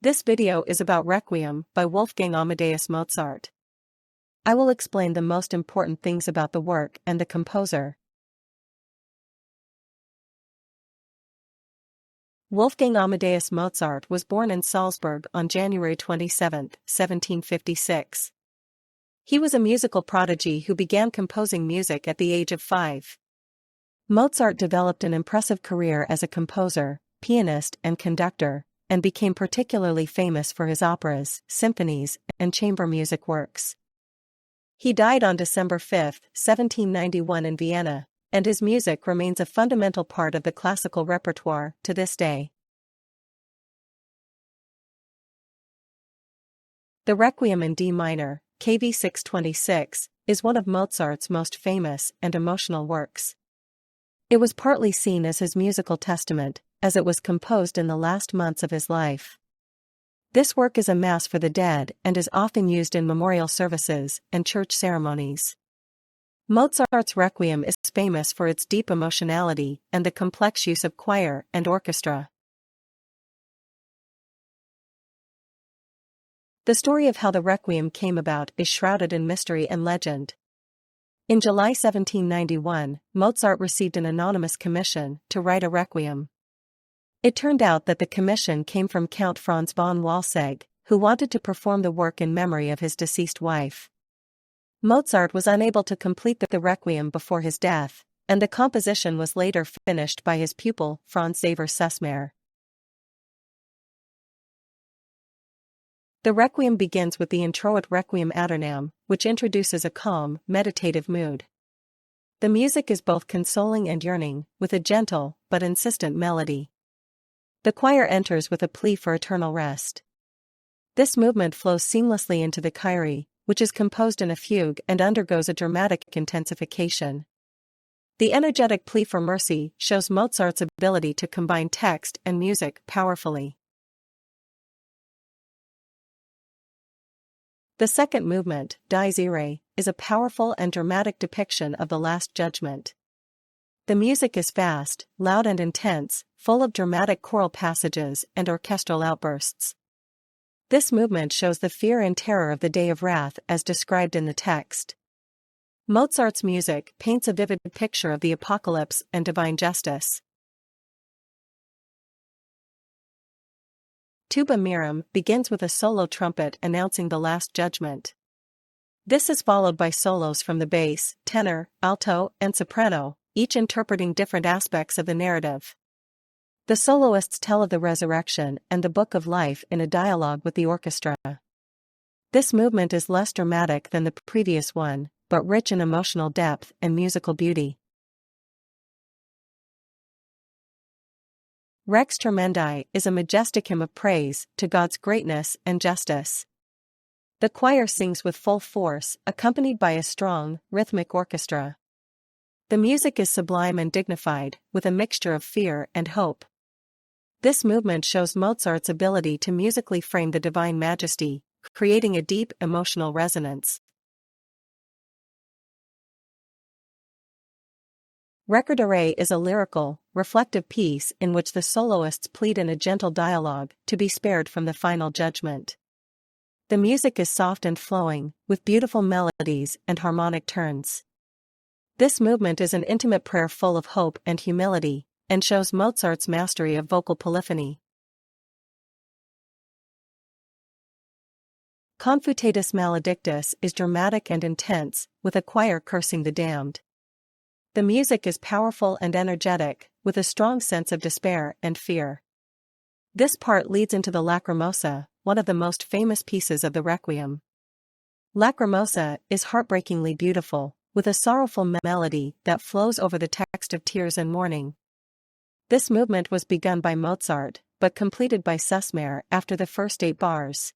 This video is about Requiem by Wolfgang Amadeus Mozart. I will explain the most important things about the work and the composer. Wolfgang Amadeus Mozart was born in Salzburg on January 27, 1756. He was a musical prodigy who began composing music at the age of 5. Mozart developed an impressive career as a composer, pianist, and conductor, and became particularly famous for his operas, symphonies, and chamber music works. He died on December 5, 1791 in Vienna, and his music remains a fundamental part of the classical repertoire to this day. The Requiem in D minor, KV 626, is one of Mozart's most famous and emotional works. It was partly seen as his musical testament, as it was composed in the last months of his life. This work is a mass for the dead and is often used in memorial services and church ceremonies. Mozart's Requiem is famous for its deep emotionality and the complex use of choir and orchestra. The story of how the Requiem came about is shrouded in mystery and legend. In July 1791, Mozart received an anonymous commission to write a Requiem. It turned out that the commission came from Count Franz von Walsegg, who wanted to perform the work in memory of his deceased wife. Mozart was unable to complete the Requiem before his death, and the composition was later finished by his pupil Franz Xaver Sussmayr. The Requiem begins with the introit Requiem aeternam, which introduces a calm, meditative mood. The music is both consoling and yearning, with a gentle but insistent melody. The choir enters with a plea for eternal rest. This movement flows seamlessly into the Kyrie, which is composed in a fugue and undergoes a dramatic intensification. The energetic plea for mercy shows Mozart's ability to combine text and music powerfully. The second movement, Dies Irae, is a powerful and dramatic depiction of the Last Judgment. The music is fast, loud and intense, full of dramatic choral passages and orchestral outbursts. This movement shows the fear and terror of the day of wrath as described in the text. Mozart's music paints a vivid picture of the apocalypse and divine justice. Tuba Mirum begins with a solo trumpet announcing the Last Judgment. This is followed by solos from the bass, tenor, alto, and soprano, each interpreting different aspects of the narrative. The soloists tell of the resurrection and the book of life in a dialogue with the orchestra. This movement is less dramatic than the previous one, but rich in emotional depth and musical beauty. Rex Tremendi is a majestic hymn of praise to God's greatness and justice. The choir sings with full force, accompanied by a strong, rhythmic orchestra. The music is sublime and dignified, with a mixture of fear and hope. This movement shows Mozart's ability to musically frame the divine majesty, creating a deep emotional resonance. Requiem is a lyrical, reflective piece in which the soloists plead in a gentle dialogue to be spared from the final judgment. The music is soft and flowing, with beautiful melodies and harmonic turns. This movement is an intimate prayer full of hope and humility, and shows Mozart's mastery of vocal polyphony. Confutatus Maledictus is dramatic and intense, with a choir cursing the damned. The music is powerful and energetic, with a strong sense of despair and fear. This part leads into the Lacrimosa, one of the most famous pieces of the Requiem. Lacrimosa is heartbreakingly beautiful, with a sorrowful melody that flows over the text of tears and mourning. This movement was begun by Mozart, but completed by Sussmayr after the first 8 bars.